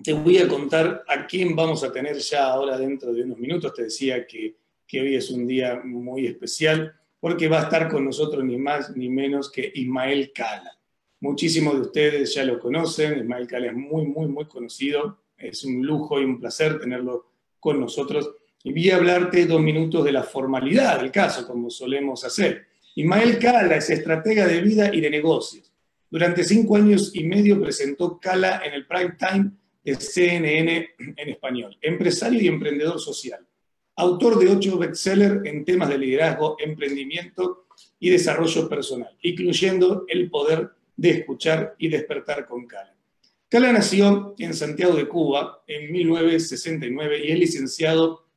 te voy a contar a quién vamos a tener ya ahora dentro de unos minutos. Te decía que hoy es un día muy especial porque va a estar con nosotros ni más ni menos que Ismael Cala. Muchísimos de ustedes ya lo conocen. Ismael Cala es muy, muy, muy conocido. Es un lujo y un placer tenerlo con nosotros. Y voy a hablarte 2 minutos de la formalidad del caso, como solemos hacer. Ismael Cala es estratega de vida y de negocios. Durante 5 años y medio presentó Cala en el prime time de CNN en español. Empresario y emprendedor social. Autor de 8 bestsellers en temas de liderazgo, emprendimiento y desarrollo personal, incluyendo El poder de escuchar y despertar con Cala. Cala nació en Santiago de Cuba en 1969 y es licenciado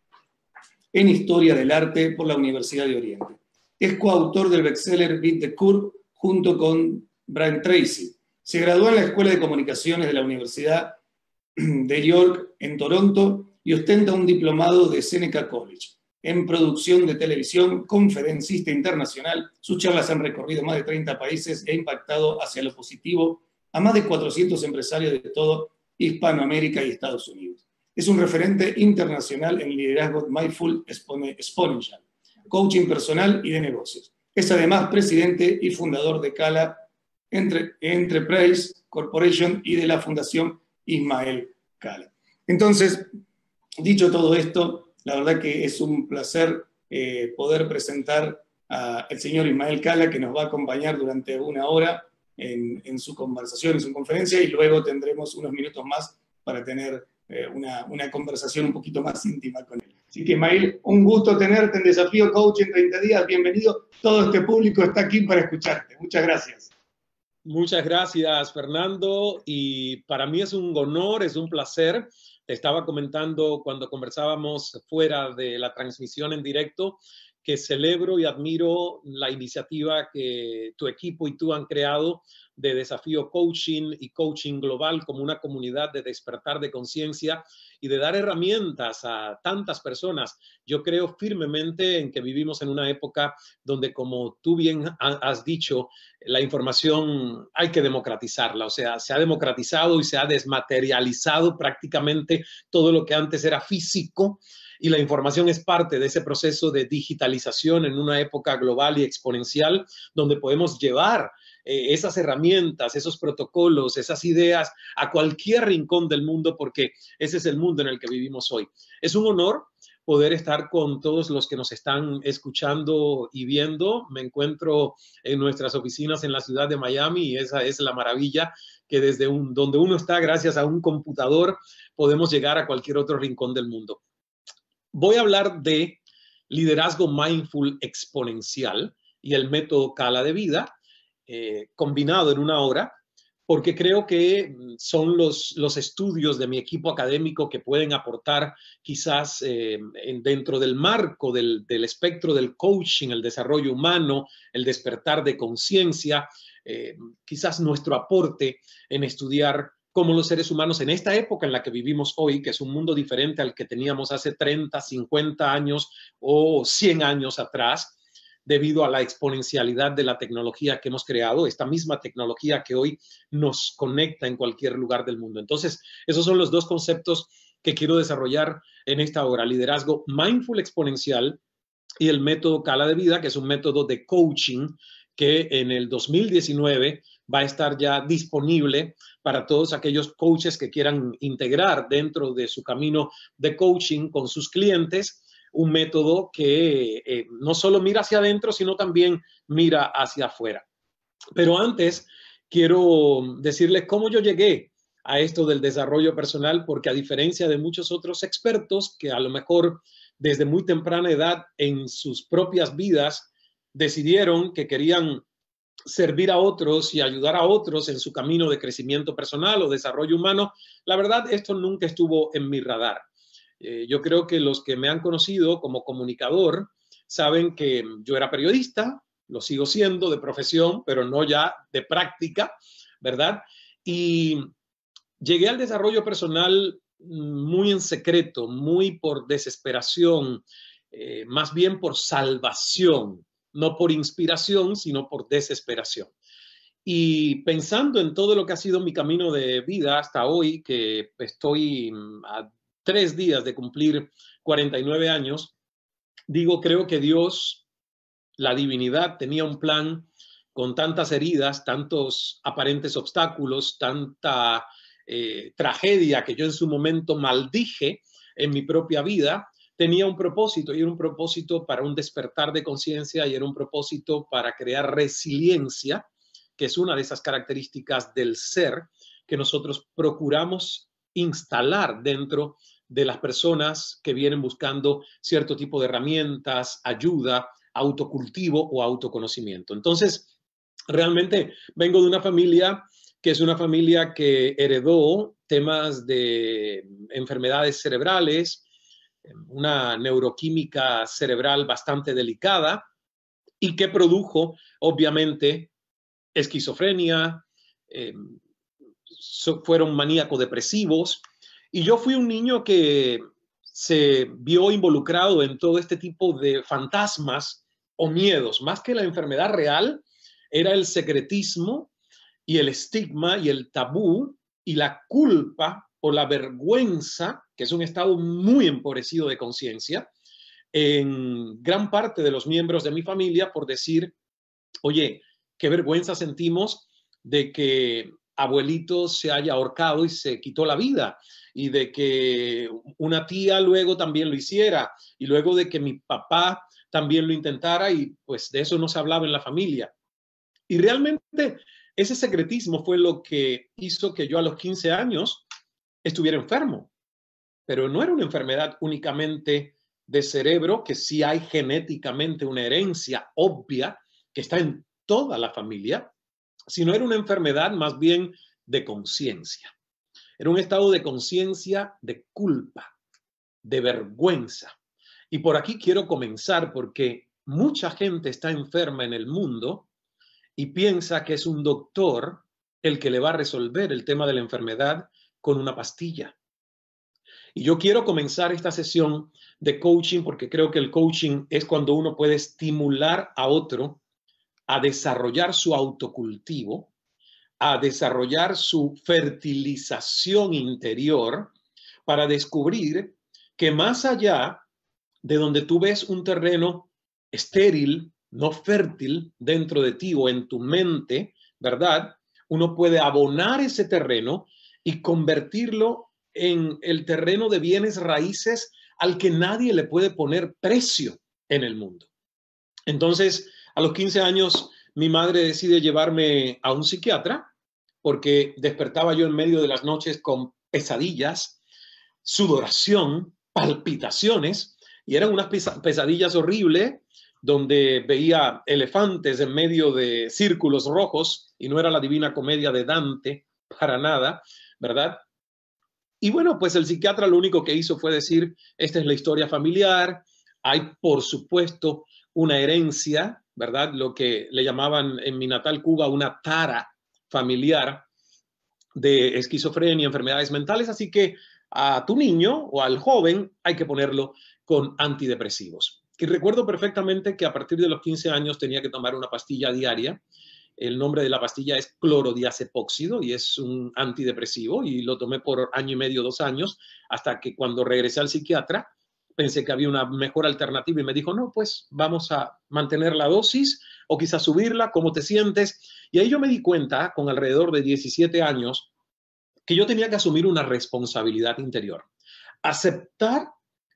en Historia del Arte por la Universidad de Oriente. Es coautor del bestseller Beat the Curve junto con Brian Tracy. Se graduó en la Escuela de Comunicaciones de la Universidad de York en Toronto y ostenta un diplomado de Seneca College en producción de televisión, conferencista internacional. Sus charlas han recorrido más de 30 países e impactado hacia lo positivo a más de 400 empresarios de todo Hispanoamérica y Estados Unidos. Es un referente internacional en liderazgo Mindful Exponential, coaching personal y de negocios. Es además presidente y fundador de Cala Enterprise Corporation y de la Fundación Ismael Cala. Entonces, dicho todo esto, la verdad que es un placer poder presentar al señor Ismael Cala, que nos va a acompañar durante 1 hora en su conversación, en su conferencia, y luego tendremos unos minutos más para tener una conversación un poquito más íntima con él. Así que, Ismael, un gusto tenerte en Desafío Coach en 30 días. Bienvenido. Todo este público está aquí para escucharte. Muchas gracias. Muchas gracias, Fernando. Y para mí es un honor, es un placer. Te estaba comentando cuando conversábamos fuera de la transmisión en directo que celebro y admiro la iniciativa que tu equipo y tú han creado de Desafío Coaching y Coaching Global como una comunidad de despertar de conciencia y de dar herramientas a tantas personas. Yo creo firmemente en que vivimos en una época donde, como tú bien has dicho, la información hay que democratizarla. O sea, se ha democratizado y se ha desmaterializado prácticamente todo lo que antes era físico, y la información es parte de ese proceso de digitalización en una época global y exponencial donde podemos llevar esas herramientas, esos protocolos, esas ideas a cualquier rincón del mundo, porque ese es el mundo en el que vivimos hoy. Es un honor poder estar con todos los que nos están escuchando y viendo. Me encuentro en nuestras oficinas en la ciudad de Miami y esa es la maravilla, que desde donde uno está, gracias a un computador, podemos llegar a cualquier otro rincón del mundo. Voy a hablar de liderazgo mindful exponencial y el método Cala de vida, combinado en 1 hora, porque creo que son los estudios de mi equipo académico que pueden aportar quizás dentro del marco del espectro del coaching, el desarrollo humano, el despertar de conciencia, quizás nuestro aporte en estudiar cómo los seres humanos en esta época en la que vivimos hoy, que es un mundo diferente al que teníamos hace 30, 50 años o 100 años atrás, debido a la exponencialidad de la tecnología que hemos creado, esta misma tecnología que hoy nos conecta en cualquier lugar del mundo. Entonces, esos son los 2 conceptos que quiero desarrollar en esta hora: liderazgo mindful exponencial y el método Cala de vida, que es un método de coaching que en el 2019 va a estar ya disponible para todos aquellos coaches que quieran integrar dentro de su camino de coaching con sus clientes un método que no solo mira hacia adentro, sino también mira hacia afuera. Pero antes quiero decirles cómo yo llegué a esto del desarrollo personal, porque a diferencia de muchos otros expertos que a lo mejor desde muy temprana edad en sus propias vidas decidieron que querían servir a otros y ayudar a otros en su camino de crecimiento personal o desarrollo humano, la verdad, esto nunca estuvo en mi radar. Yo creo que los que me han conocido como comunicador saben que yo era periodista, lo sigo siendo de profesión, pero no ya de práctica, ¿verdad? Y llegué al desarrollo personal muy en secreto, muy por desesperación, más bien por salvación, no por inspiración, sino por desesperación. Y pensando en todo lo que ha sido mi camino de vida hasta hoy, que estoy a 3 días de cumplir 49 años, digo, creo que Dios, la divinidad, tenía un plan con tantas heridas, tantos aparentes obstáculos, tanta tragedia que yo en su momento maldije en mi propia vida. Tenía un propósito, y era un propósito para un despertar de conciencia, y era un propósito para crear resiliencia, que es una de esas características del ser que nosotros procuramos instalar dentro de las personas que vienen buscando cierto tipo de herramientas, ayuda, autocultivo o autoconocimiento. Entonces, realmente vengo de una familia que es una familia que heredó temas de enfermedades cerebrales, una neuroquímica cerebral bastante delicada, y que produjo, obviamente, esquizofrenia, fueron maníaco-depresivos, y yo fui un niño que se vio involucrado en todo este tipo de fantasmas o miedos. Más que la enfermedad real, era el secretismo y el estigma y el tabú y la culpa o la vergüenza, que es un estado muy empobrecido de conciencia, en gran parte de los miembros de mi familia, por decir, oye, qué vergüenza sentimos de que abuelito se haya ahorcado y se quitó la vida, y de que una tía luego también lo hiciera, y luego de que mi papá también lo intentara, y pues de eso no se hablaba en la familia. Y realmente ese secretismo fue lo que hizo que yo a los 15 años estuviera enfermo, pero no era una enfermedad únicamente de cerebro, que sí hay genéticamente una herencia obvia que está en toda la familia, sino era una enfermedad más bien de conciencia. Era un estado de conciencia de culpa, de vergüenza. Y por aquí quiero comenzar, porque mucha gente está enferma en el mundo y piensa que es un doctor el que le va a resolver el tema de la enfermedad con una pastilla. Y yo quiero comenzar esta sesión de coaching porque creo que el coaching es cuando uno puede estimular a otro a desarrollar su autocultivo, a desarrollar su fertilización interior, para descubrir que más allá de donde tú ves un terreno estéril, no fértil dentro de ti o en tu mente, ¿verdad? Uno puede abonar ese terreno y convertirlo en el terreno de bienes raíces al que nadie le puede poner precio en el mundo. Entonces, a los 15 años, mi madre decide llevarme a un psiquiatra porque despertaba yo en medio de las noches con pesadillas, sudoración, palpitaciones, y eran unas pesadillas horribles donde veía elefantes en medio de círculos rojos, y no era la Divina Comedia de Dante para nada, ¿verdad? Y bueno, pues el psiquiatra lo único que hizo fue decir, esta es la historia familiar, hay por supuesto una herencia, ¿verdad? Lo que le llamaban en mi natal Cuba una tara familiar de esquizofrenia, enfermedades mentales, así que a tu niño o al joven hay que ponerlo con antidepresivos. Y recuerdo perfectamente que a partir de los 15 años tenía que tomar una pastilla diaria. El nombre de la pastilla es clorodiazepóxido y es un antidepresivo, y lo tomé por año y medio, 2 años, hasta que cuando regresé al psiquiatra pensé que había una mejor alternativa y me dijo, no, pues vamos a mantener la dosis o quizás subirla, ¿cómo te sientes? Y ahí yo me di cuenta, con alrededor de 17 años, que yo tenía que asumir una responsabilidad interior. Aceptar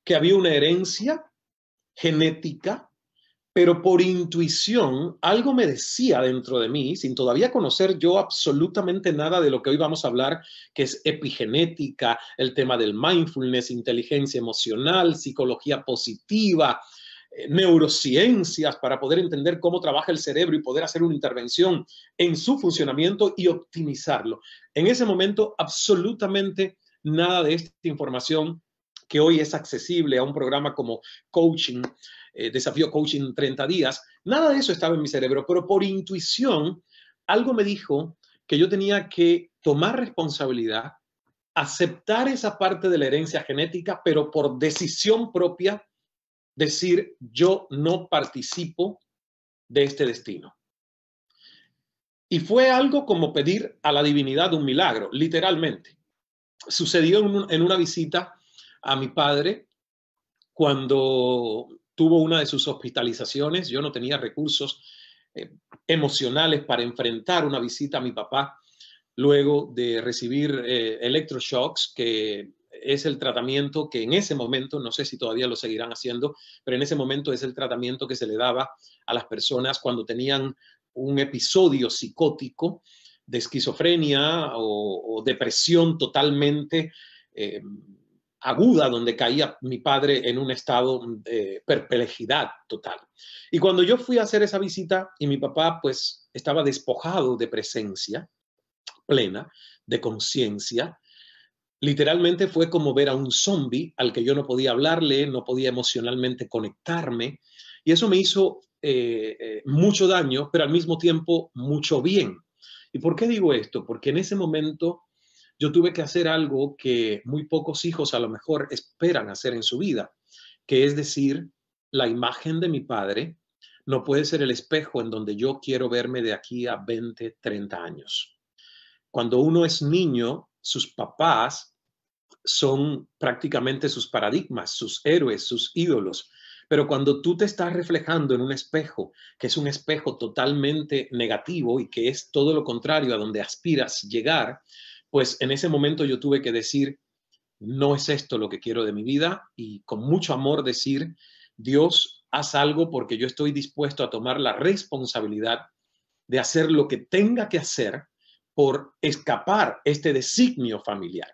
que había una herencia genética, pero por intuición algo me decía dentro de mí, sin todavía conocer yo absolutamente nada de lo que hoy vamos a hablar, que es epigenética, el tema del mindfulness, inteligencia emocional, psicología positiva, neurociencias, para poder entender cómo trabaja el cerebro y poder hacer una intervención en su funcionamiento y optimizarlo. En ese momento, absolutamente nada de esta información que hoy es accesible a un programa como Coaching, Desafío Coaching 30 días, nada de eso estaba en mi cerebro, pero por intuición algo me dijo que yo tenía que tomar responsabilidad, aceptar esa parte de la herencia genética, pero por decisión propia decir, yo no participo de este destino. Y fue algo como pedir a la divinidad un milagro, literalmente. Sucedió en una visita a mi padre cuando tuvo una de sus hospitalizaciones. Yo no tenía recursos emocionales para enfrentar una visita a mi papá luego de recibir electroshocks, que es el tratamiento que en ese momento, no sé si todavía lo seguirán haciendo, pero en ese momento es el tratamiento que se le daba a las personas cuando tenían un episodio psicótico de esquizofrenia o depresión totalmente aguda, donde caía mi padre en un estado de perplejidad total. Y cuando yo fui a hacer esa visita y mi papá pues estaba despojado de presencia plena, de conciencia, literalmente fue como ver a un zombie al que yo no podía hablarle, no podía emocionalmente conectarme, y eso me hizo mucho daño, pero al mismo tiempo mucho bien. ¿Y por qué digo esto? Porque en ese momento yo tuve que hacer algo que muy pocos hijos a lo mejor esperan hacer en su vida, que es decir, la imagen de mi padre no puede ser el espejo en donde yo quiero verme de aquí a 20, 30 años. Cuando uno es niño, sus papás son prácticamente sus paradigmas, sus héroes, sus ídolos. Pero cuando tú te estás reflejando en un espejo, que es un espejo totalmente negativo y que es todo lo contrario a donde aspiras llegar, pues en ese momento yo tuve que decir, no es esto lo que quiero de mi vida, y con mucho amor decir, Dios, haz algo porque yo estoy dispuesto a tomar la responsabilidad de hacer lo que tenga que hacer por escapar este designio familiar.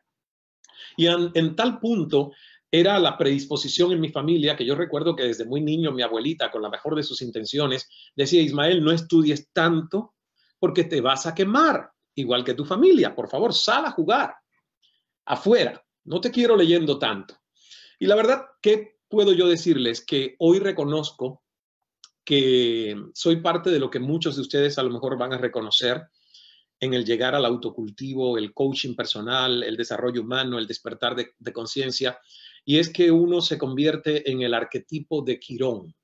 Y en tal punto era la predisposición en mi familia, que yo recuerdo que desde muy niño mi abuelita, con la mejor de sus intenciones, decía, Ismael, no estudies tanto porque te vas a quemar, igual que tu familia. Por favor, sal a jugar afuera. No te quiero leyendo tanto. Y la verdad, ¿qué puedo yo decirles? Que hoy reconozco que soy parte de lo que muchos de ustedes a lo mejor van a reconocer en el llegar al autocultivo, el coaching personal, el desarrollo humano, el despertar de conciencia, y es que uno se convierte en el arquetipo de Quirón.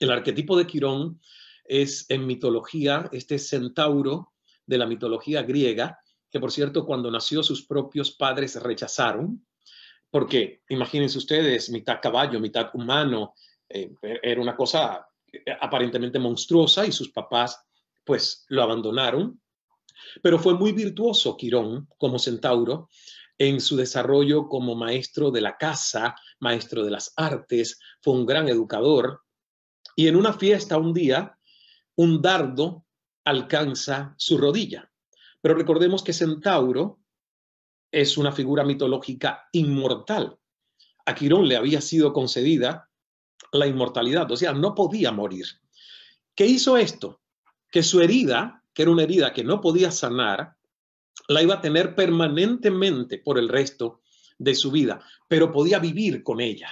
El arquetipo de Quirón es en mitología este centauro de la mitología griega, que por cierto cuando nació sus propios padres rechazaron, porque imagínense ustedes, mitad caballo, mitad humano, era una cosa aparentemente monstruosa y sus papás pues lo abandonaron. Pero fue muy virtuoso Quirón como centauro en su desarrollo como maestro de la casa, maestro de las artes, fue un gran educador. Y en una fiesta un día, un dardo alcanza su rodilla. Pero recordemos que Centauro es una figura mitológica inmortal. A Quirón le había sido concedida la inmortalidad, o sea, no podía morir. ¿Qué hizo esto? Que su herida, que era una herida que no podía sanar, la iba a tener permanentemente por el resto de su vida, pero podía vivir con ella.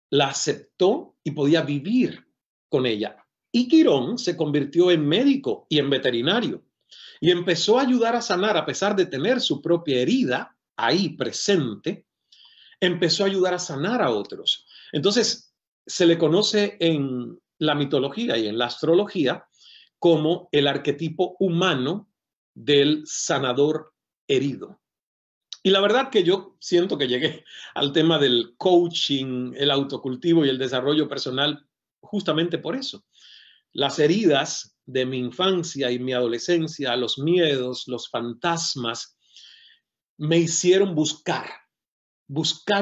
La aceptó y podía vivir con ella. Y Quirón se convirtió en médico y en veterinario y empezó a ayudar a sanar, a pesar de tener su propia herida ahí presente, empezó a ayudar a sanar a otros. Entonces, se le conoce en la mitología y en la astrología como el arquetipo humano del sanador herido. Y la verdad que yo siento que llegué al tema del coaching, el autocultivo y el desarrollo personal justamente por eso. Las heridas de mi infancia y mi adolescencia, los miedos, los fantasmas, me hicieron buscar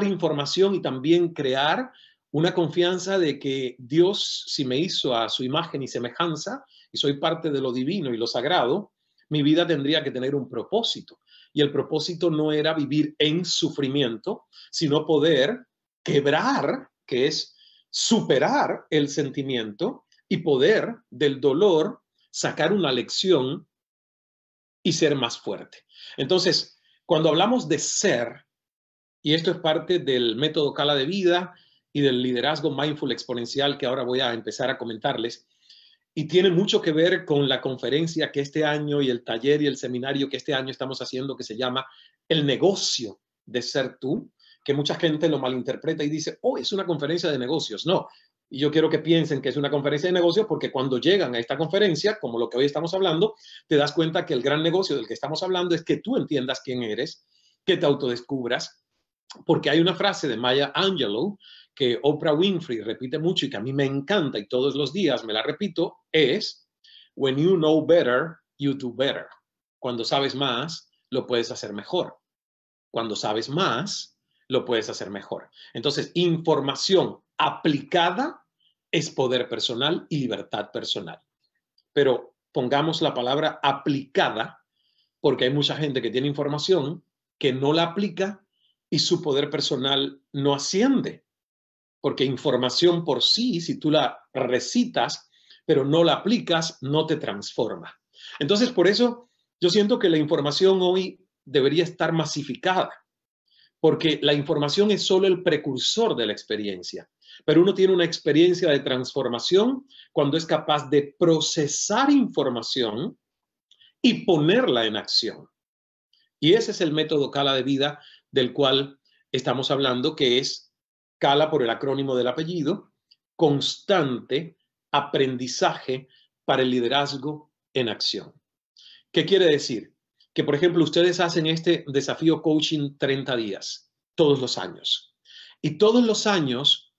información y también crear una confianza de que Dios, si me hizo a su imagen y semejanza, y soy parte de lo divino y lo sagrado, mi vida tendría que tener un propósito. Y el propósito no era vivir en sufrimiento, sino poder quebrar, que es superar el sentimiento y poder del dolor sacar una lección y ser más fuerte. Entonces, cuando hablamos de ser, y esto es parte del método Cala de Vida y del liderazgo mindful exponencial que ahora voy a empezar a comentarles, y tiene mucho que ver con la conferencia que este año y el taller y el seminario que este año estamos haciendo, que se llama El negocio de ser tú, que mucha gente lo malinterpreta y dice, oh, es una conferencia de negocios. No, Y yo quiero que piensen que es una conferencia de negocios porque cuando llegan a esta conferencia, como lo que hoy estamos hablando, te das cuenta que el gran negocio del que estamos hablando es que tú entiendas quién eres, que te autodescubras, porque hay una frase de Maya Angelou que Oprah Winfrey repite mucho y que a mí me encanta y todos los días me la repito, es when you know better, you do better. Cuando sabes más, lo puedes hacer mejor. Cuando sabes más, lo puedes hacer mejor. Entonces, información aplicada es poder personal y libertad personal. Pero pongamos la palabra aplicada porque hay mucha gente que tiene información que no la aplica y su poder personal no asciende. Porque información por sí, si tú la recitas, pero no la aplicas, no te transforma. Entonces, por eso yo siento que la información hoy debería estar masificada, porque la información es solo el precursor de la experiencia. Pero uno tiene una experiencia de transformación cuando es capaz de procesar información y ponerla en acción. Y ese es el método Cala de vida del cual estamos hablando, que es Cala por el acrónimo del apellido, constante aprendizaje para el liderazgo en acción. ¿Qué quiere decir? Que, por ejemplo, ustedes hacen este desafío coaching 30 días, todos los años. Y todos los años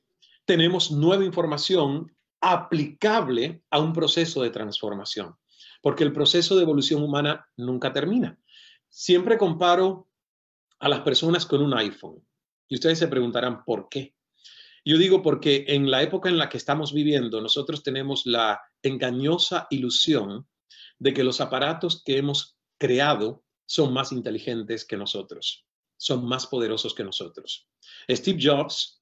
tenemos nueva información aplicable a un proceso de transformación, porque el proceso de evolución humana nunca termina. Siempre comparo a las personas con un iPhone. Y ustedes se preguntarán, ¿por qué? Yo digo porque en la época en la que estamos viviendo, nosotros tenemos la engañosa ilusión de que los aparatos que hemos creado son más inteligentes que nosotros, son más poderosos que nosotros. Steve Jobs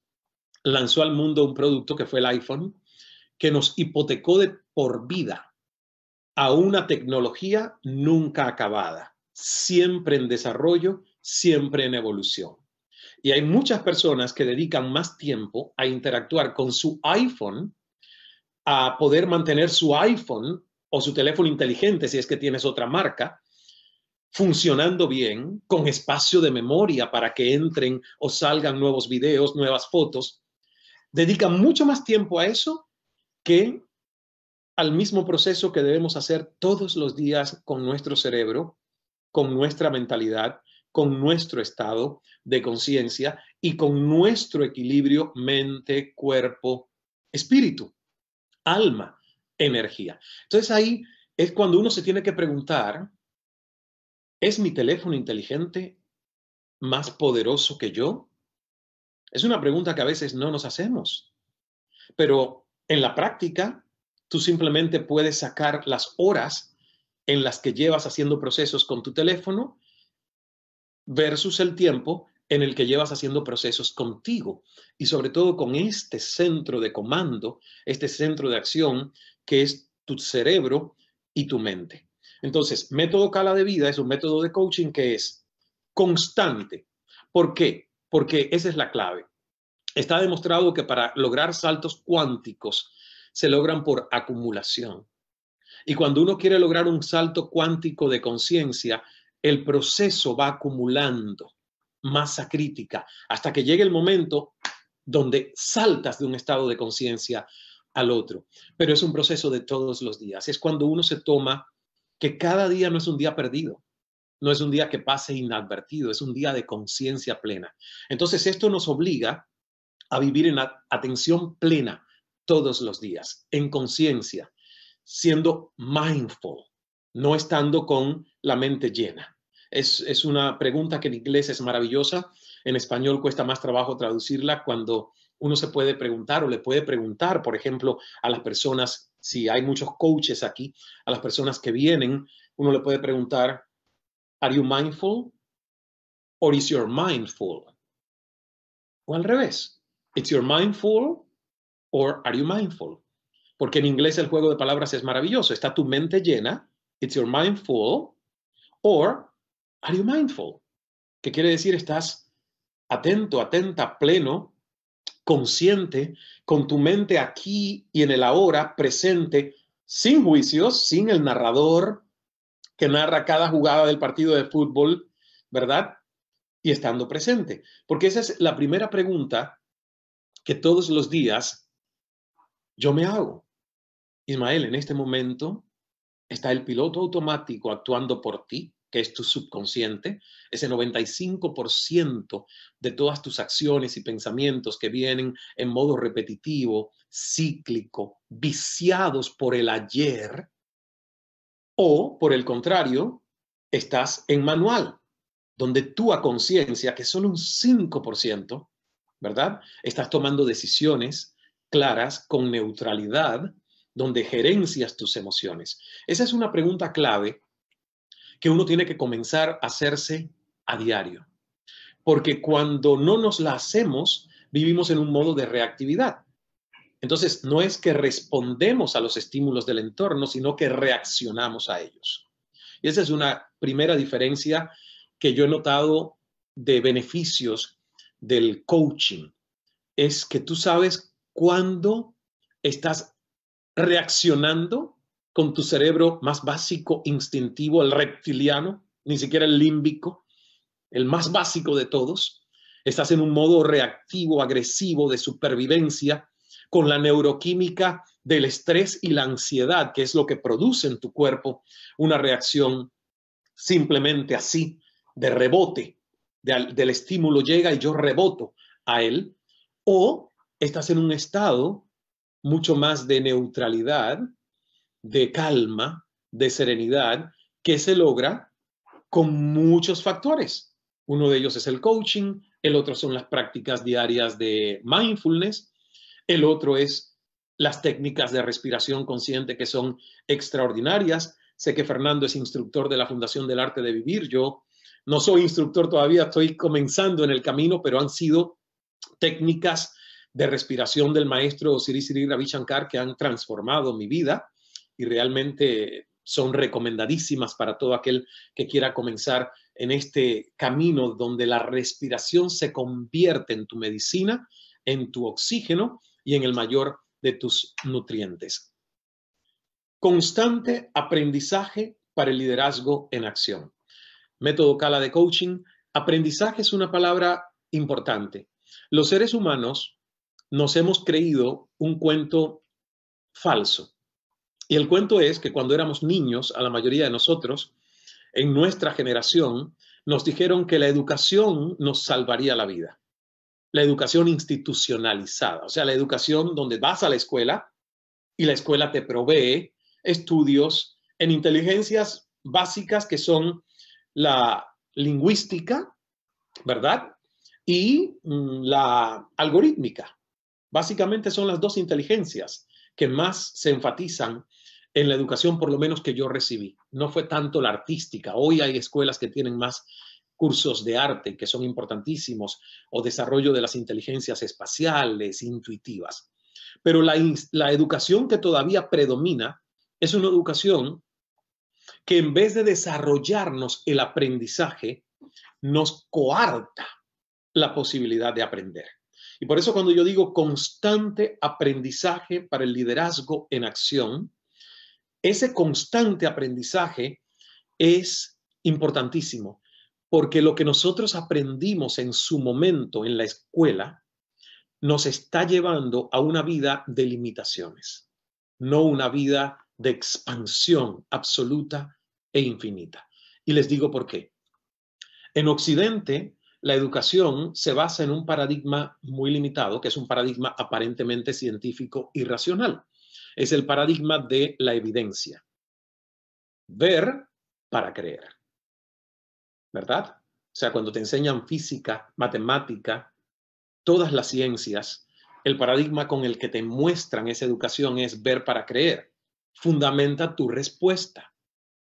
lanzó al mundo un producto que fue el iPhone, que nos hipotecó de por vida a una tecnología nunca acabada, siempre en desarrollo, siempre en evolución. Y hay muchas personas que dedican más tiempo a interactuar con su iPhone, a poder mantener su iPhone o su teléfono inteligente, si es que tienes otra marca, funcionando bien, con espacio de memoria para que entren o salgan nuevos videos, nuevas fotos. Dedican mucho más tiempo a eso que al mismo proceso que debemos hacer todos los días con nuestro cerebro, con nuestra mentalidad, con nuestro estado de conciencia y con nuestro equilibrio mente, cuerpo, espíritu, alma, energía. Entonces ahí es cuando uno se tiene que preguntar, ¿es mi teléfono inteligente más poderoso que yo? Es una pregunta que a veces no nos hacemos, pero en la práctica tú simplemente puedes sacar las horas en las que llevas haciendo procesos con tu teléfono versus el tiempo en el que llevas haciendo procesos contigo y sobre todo con este centro de comando, este centro de acción que es tu cerebro y tu mente. Entonces, método Cala de vida es un método de coaching que es constante. ¿Por qué? Porque esa es la clave. Está demostrado que para lograr saltos cuánticos se logran por acumulación. Y cuando uno quiere lograr un salto cuántico de conciencia, el proceso va acumulando masa crítica hasta que llegue el momento donde saltas de un estado de conciencia al otro. Pero es un proceso de todos los días. Es cuando uno se toma que cada día no es un día perdido, no es un día que pase inadvertido, es un día de conciencia plena. Entonces esto nos obliga a vivir en atención plena todos los días, en conciencia, siendo mindful, no estando con la mente llena. Es una pregunta que en inglés es maravillosa, en español cuesta más trabajo traducirla cuando uno se puede preguntar o le puede preguntar, por ejemplo, a las personas, si hay muchos coaches aquí, a las personas que vienen, uno le puede preguntar, ¿Are you mindful? Or is your mind full? O al revés, ¿It's your mind full? Or are you mindful? Porque en inglés el juego de palabras es maravilloso. Está tu mente llena, it's your mind full, or are you mindful? ¿Qué quiere decir? Estás atento, atenta, pleno, consciente, con tu mente aquí y en el ahora, presente, sin juicios, sin el narrador que narra cada jugada del partido de fútbol, ¿verdad? Y estando presente. Porque esa es la primera pregunta que todos los días yo me hago. Ismael, en este momento está el piloto automático actuando por ti, que es tu subconsciente, ese 95% de todas tus acciones y pensamientos que vienen en modo repetitivo, cíclico, viciados por el ayer, o por el contrario, estás en manual, donde tú a conciencia, que es solo un 5%, ¿verdad? Estás tomando decisiones claras, con neutralidad, donde gerencias tus emociones. Esa es una pregunta clave que uno tiene que comenzar a hacerse a diario. Porque cuando no nos la hacemos, vivimos en un modo de reactividad. Entonces, no es que respondemos a los estímulos del entorno, sino que reaccionamos a ellos. Y esa es una primera diferencia que yo he notado de beneficios del coaching. Es que tú sabes cuándo estás reaccionando con tu cerebro más básico, instintivo, el reptiliano, ni siquiera el límbico, el más básico de todos. Estás en un modo reactivo, agresivo, de supervivencia, con la neuroquímica del estrés y la ansiedad, que es lo que produce en tu cuerpo una reacción simplemente así, de rebote, del estímulo llega y yo reboto a él, o estás en un estado mucho más de neutralidad, de calma, de serenidad, que se logra con muchos factores. Uno de ellos es el coaching, el otro son las prácticas diarias de mindfulness, el otro es las técnicas de respiración consciente que son extraordinarias. Sé que Fernando es instructor de la Fundación del Arte de Vivir. Yo no soy instructor todavía, estoy comenzando en el camino, pero han sido técnicas de respiración del maestro Sri Sri Ravi Shankar que han transformado mi vida y realmente son recomendadísimas para todo aquel que quiera comenzar en este camino donde la respiración se convierte en tu medicina, en tu oxígeno y en el mayor de tus nutrientes. Constante aprendizaje para el liderazgo en acción. Método Kala de coaching. Aprendizaje es una palabra importante. Los seres humanos nos hemos creído un cuento falso. Y el cuento es que cuando éramos niños, a la mayoría de nosotros, en nuestra generación, nos dijeron que la educación nos salvaría la vida. La educación institucionalizada, o sea, la educación donde vas a la escuela y la escuela te provee estudios en inteligencias básicas que son la lingüística, ¿verdad? Y la algorítmica. Básicamente son las dos inteligencias que más se enfatizan en la educación, por lo menos que yo recibí. No fue tanto la artística. Hoy hay escuelas que tienen más cursos de arte que son importantísimos, o desarrollo de las inteligencias espaciales, intuitivas. Pero la educación que todavía predomina es una educación que en vez de desarrollarnos el aprendizaje, nos coarta la posibilidad de aprender. Y por eso cuando yo digo constante aprendizaje para el liderazgo en acción, ese constante aprendizaje es importantísimo, porque lo que nosotros aprendimos en su momento en la escuela nos está llevando a una vida de limitaciones, no una vida de expansión absoluta e infinita. Y les digo por qué. En Occidente, la educación se basa en un paradigma muy limitado, que es un paradigma aparentemente científico y racional. Es el paradigma de la evidencia. Ver para creer. ¿Verdad? O sea, cuando te enseñan física, matemática, todas las ciencias, el paradigma con el que te muestran esa educación es ver para creer. Fundamenta tu respuesta.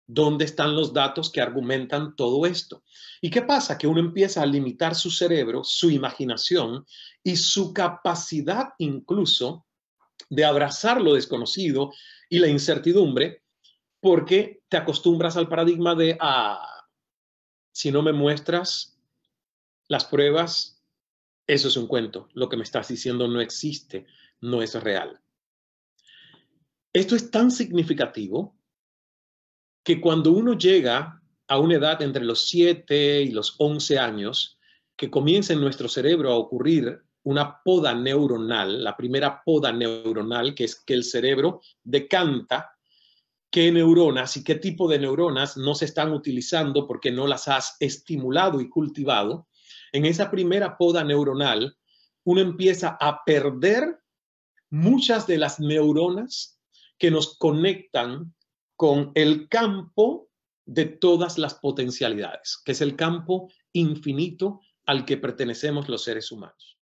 ¿Dónde están los datos que argumentan todo esto? ¿Y qué pasa? Que uno empieza a limitar su cerebro, su imaginación y su capacidad incluso de abrazar lo desconocido y la incertidumbre, porque te acostumbras al paradigma de, si no me muestras las pruebas, eso es un cuento. Lo que me estás diciendo no existe, no es real. Esto es tan significativo que cuando uno llega a una edad entre los 7 y los 11 años, que comienza en nuestro cerebro a ocurrir una poda neuronal, la primera poda neuronal, que es que el cerebro decanta qué neuronas y qué tipo de neuronas no se están utilizando porque no las has estimulado y cultivado. En esa primera poda neuronal, uno empieza a perder muchas de las neuronas que nos conectan con el campo de todas las potencialidades, que es el campo infinito al que pertenecemos los seres humanos.